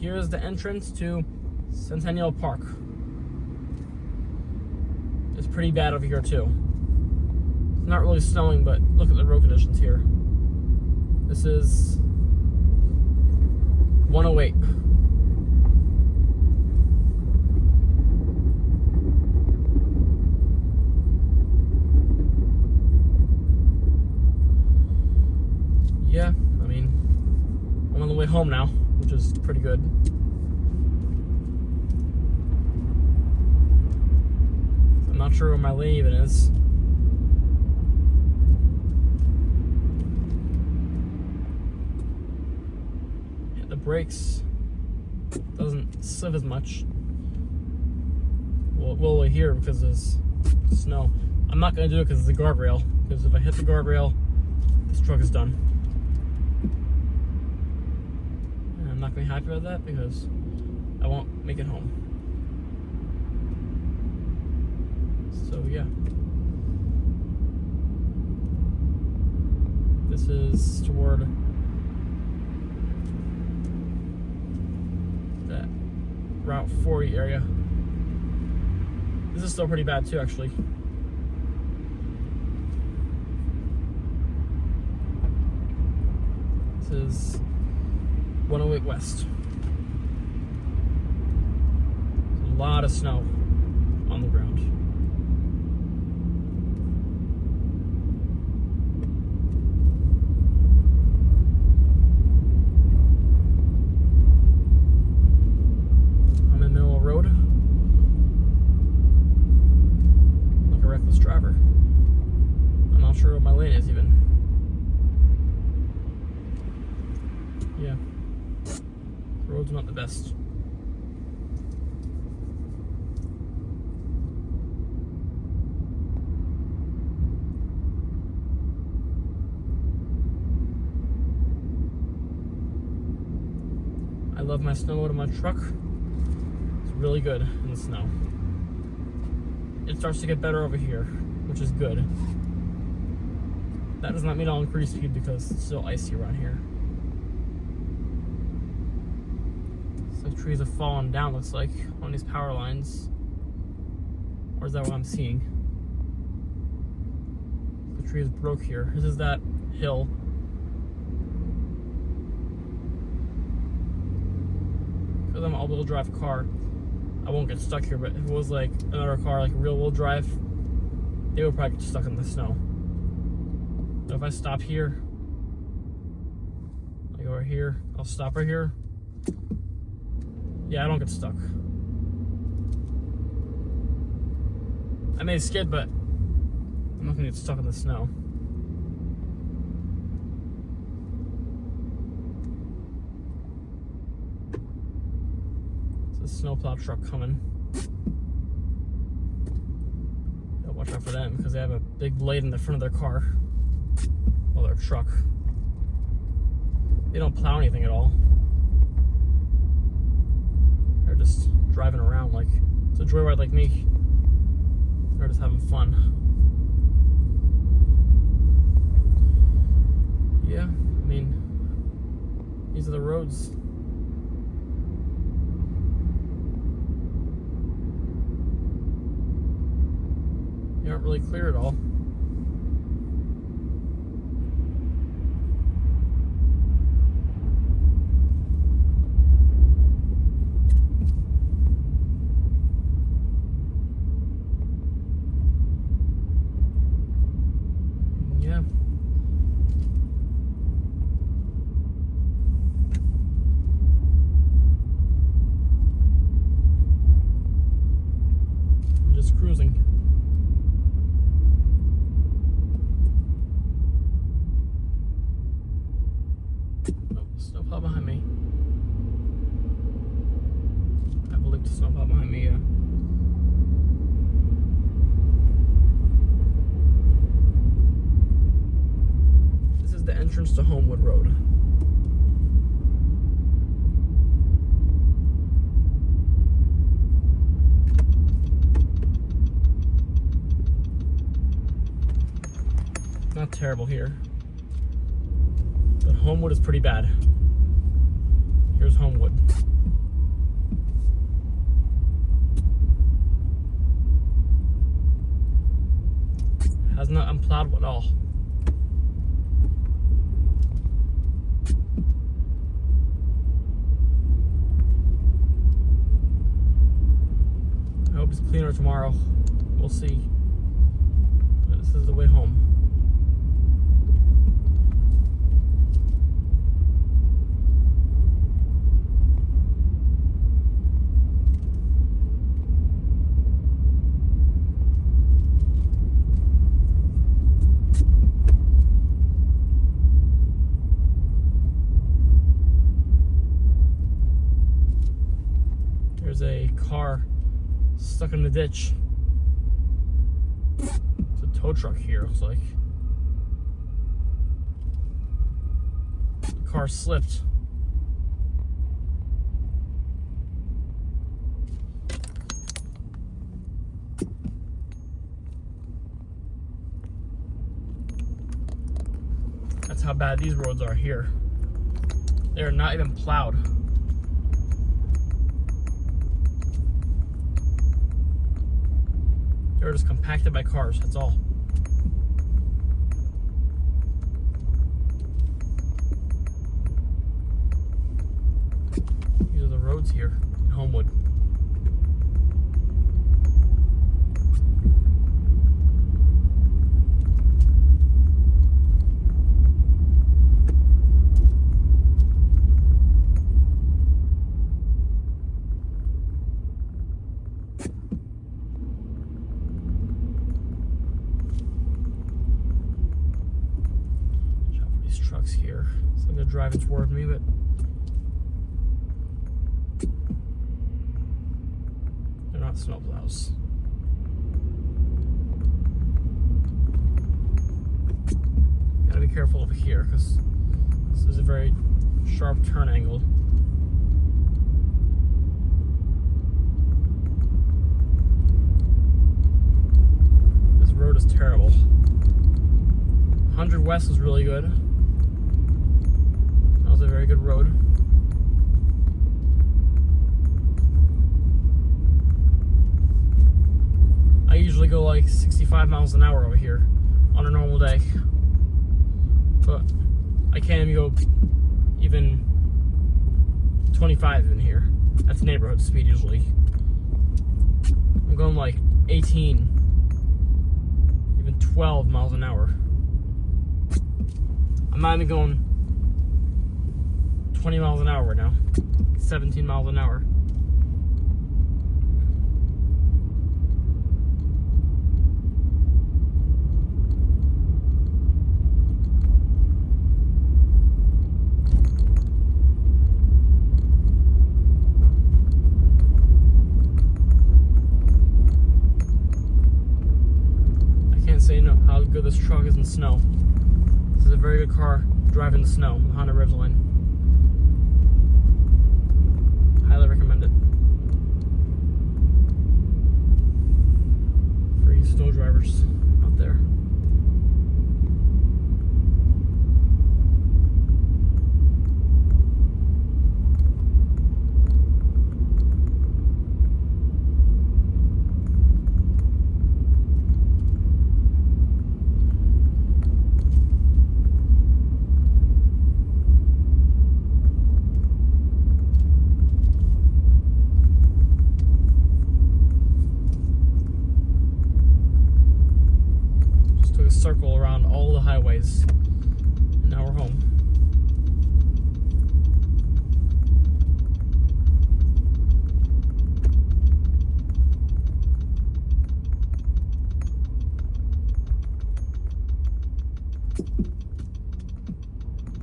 here's the entrance to Centennial Park. It's pretty bad over here too. It's not really snowing, but look at the road conditions here. This is 108. Yeah, I mean, I'm on the way home now, which is pretty good. I'm not sure where my lane even is. Hit the brakes. Doesn't slip as much. Well, here because there's snow. I'm not going to do it because it's a guardrail. Because if I hit the guardrail, this truck is done. And I'm not going to be happy about that because I won't make it home. So yeah. This is toward that Route 40 area. This is still pretty bad too, actually. This is 108 West. There's a lot of snow on the ground. I'm in the middle of the road. Like a reckless driver. I'm not sure what my lane is even. Yeah, the road's not the best. I love my snow mode in my truck. It's really good in the snow. It starts to get better over here, which is good. That does not mean I'll increase speed because it's still icy around here. The trees have fallen down, looks like, on these power lines. Or is that what I'm seeing? The tree is broke here. This is that hill. Because I'm an all-wheel drive car, I won't get stuck here, but if it was like another car, like a real-wheel drive, they would probably get stuck in the snow. So if I stop here, I go right here, I'll stop right here. Yeah, I don't get stuck. I may skid, but I'm not gonna get stuck in the snow. It's a snowplow truck coming. Gotta watch out for them because they have a big blade in the front of their car. Well, their truck. They don't plow anything at all. They're just driving around like it's a joyride like me. They're just having fun. Yeah, I mean, these are the roads. They aren't really clear at all. Yeah. I'm just cruising. Oh, snowplow behind me. I believe the snowplow behind me, yeah. The entrance to Homewood Road. Not terrible here, but Homewood is pretty bad. Here's Homewood. plowed at all. I hope it's cleaner tomorrow. We'll see. But this is the way home. There's a car stuck in the ditch. It's a tow truck here, it looks like. The car slipped. That's how bad these roads are here. They're not even plowed. They're just compacted by cars, that's all. These are the roads here in Homewood. Trucks here. So they're driving toward me, but they're not snowplows. Gotta be careful over here because this is a very sharp turn angle. This road is terrible. 100 West is really good. That was a very good road. I usually go like 65 miles an hour over here on a normal day. But I can't even go even 25 in here. That's neighborhood speed usually. I'm going like 18, even 12 miles an hour. I'm not even going 20 miles an hour right now. 17 miles an hour. I can't say enough how good this truck is in snow. This is a very good car driving the snow, the Honda Ridgeline. Highly recommend it. For you snow drivers out there. Circle around all the highways, and now we're home.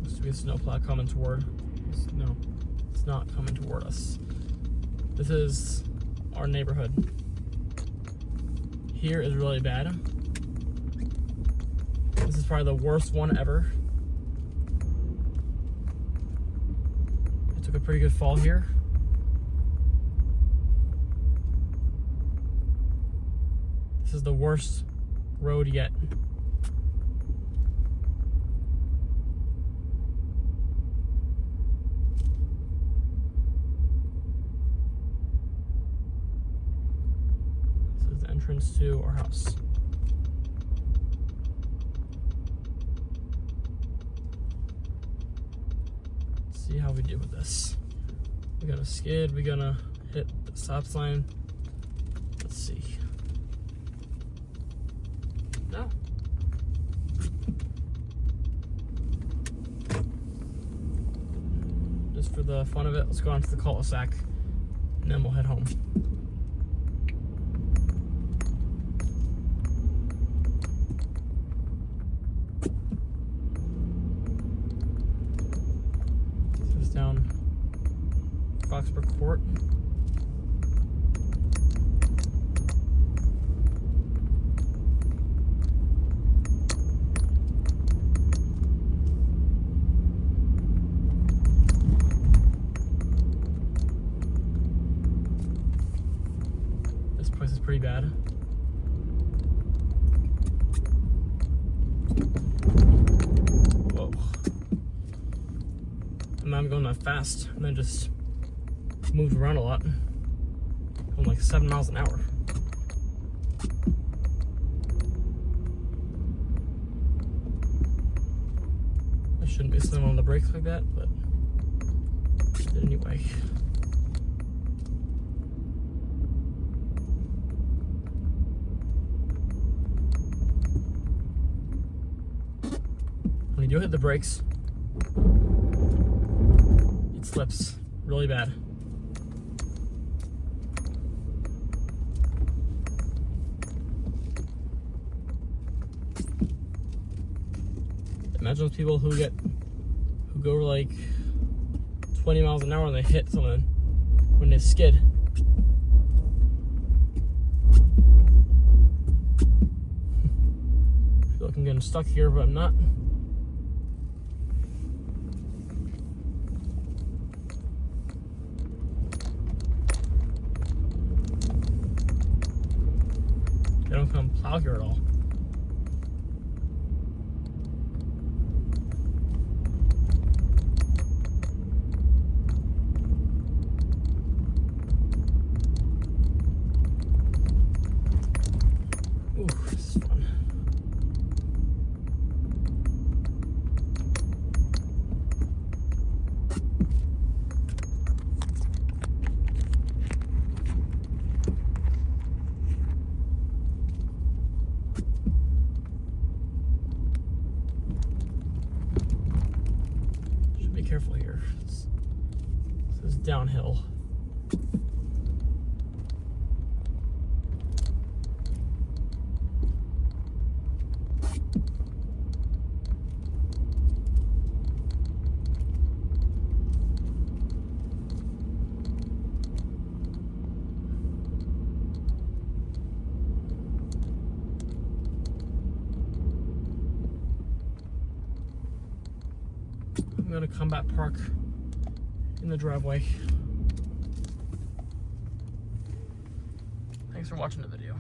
Used to be a snowplow coming toward. No, it's not coming toward us. This is our neighborhood. Here is really bad. This is probably the worst one ever. I took a pretty good fall here. This is the worst road yet. This is the entrance to our house. see how we do with this. We're gonna skid, we're gonna hit the stop sign. Let's see. No. Just for the fun of it, let's go on to the cul-de-sac and then we'll head home. This is down Foxborough Court. This place is pretty bad. Whoa. And I'm going that fast and then just moved around a lot. Going like 7 miles an hour. I shouldn't be slamming on the brakes like that, but I did anyway. When you do hit the brakes, it slips really bad. Imagine those people who go like 20 miles an hour and they hit someone when they skid. I feel like I'm getting stuck here, but I'm not. They don't come plow here at all. Ooh, this is fun. Should be careful here. This is downhill. I'm gonna come back park in the driveway. Thanks for watching the video.